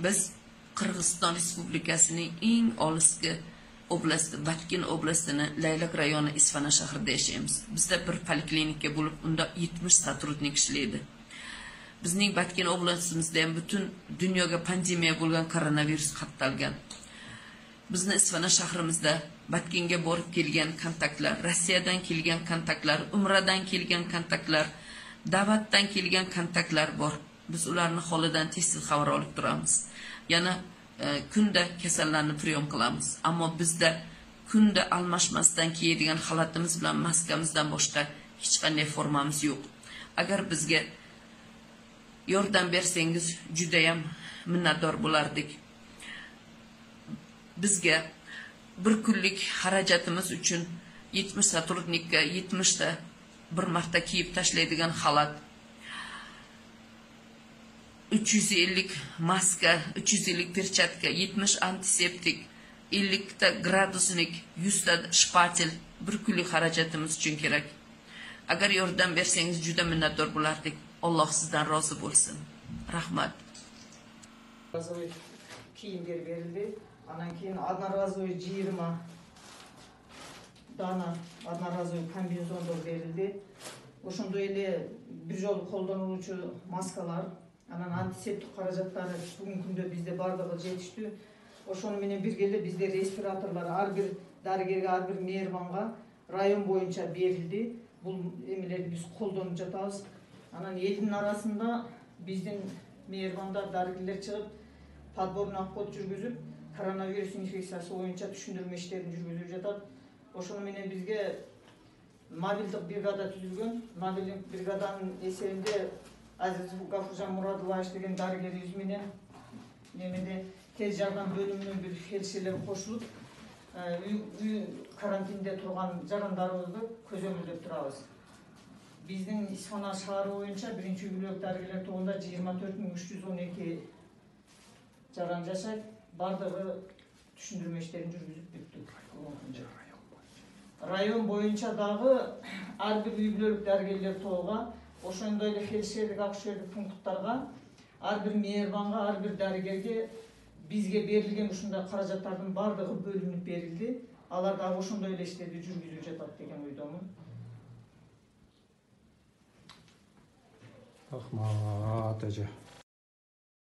Biz Qirg'iziston Respublikasining eng olisgi oblasti, Batken oblastini Laylak rayoni Isfana shahrida yashaymiz. Bizda bir poliklinika bo'lib, unda 70 sotrudnik ishlaydi. Bizning Batken oblastimizda ham butun dunyoga pandemiya bo'lgan koronavirus qatalgan. Bizni Isfana shahrimizda Batkenga borib kelgan kontaktlar, Rossiyadan kelgan kontaktlar, Umradan kelgan kontaktlar, da'vatdan kelgan kontaktlar bor. Biz ularni holidan tez-tez xabar olib turamiz. Yana kunda kasallarni priyom qilamiz. Ammo bizda kunda almashmasdan kiyadigan xalatimiz bilan maskamizdan boshqa hech qanday formamiz yo'q. Agar bizga yordam bersangiz juda ham minnatdor bo'lardik. Bizga bir kunlik xarajatimiz uchun 70 sotrudnikka 70 ta bir marta kiyib tashlaydigan xalat, 350 maska, 350 perchatka, 70 antiseptik, 50 ta gradusnik, 100 ta shpatel bir kunlik xarajatimiz uchun kerak. Agar yordam bersangiz juda minnatdor bo'lardik. Alloh sizdan rozi bo'lsin. Rahmat. Kiyimler verildi. Anan keyin одноразовый 20 dana одноразовый kombinezonlar verildi. Ошондой эле бир жолу колдонулуучу маскалар, анан антисептик каражаттары бүгүнкү күндө бизде бардыгы жетиштүү. Ошону менен бирге эле бизде респираторлор ар бир дарыгерге, ар бир мээрбанга район боюнча берилди. Бул эмелерди биз колдонуп жатабыз. Анан элдин арасында биздин мээрбандар, дарыгерлер чыгып, подборный акбот жүргүзүп, коронавирус инфекциясы боюнча түшүндүрмө иштерин жүргүзүп жатат. Ошону менен бизге мобилдик бригада түзүлгөн. Мобилдик бригаданын эсебинде Азиз Гафуржан Мурадуллаевич деген дарыгерибиз менен немеде тез жардам бөлүмүнүн бир фельдшерлери кошулуп, үй карантинде турган жарандарыбызды көзөмөлдөп турабыз. Биздин Исфана шаары боюнча биринчи үй-бүлөк дарыгерлер тобунда 24312 жаран жашайт. Бардыгы түшүндүрмө иштерин жүргүзүп бүттүк. Район боюнча дагы ар бир үй-бүлөлүк дарыгерлер тобуга, ошондой эле фельдшерлик акушерлик пункттарга, ар бир мээрбанга, ар бир дарыгерге бизге берилген ушундай каражаттардын бардыгы бөлүнүп берилди. Алар дагы ошондой эле иштерди жүргүзүп жатат деген ойдомун. Рахмат, ажа.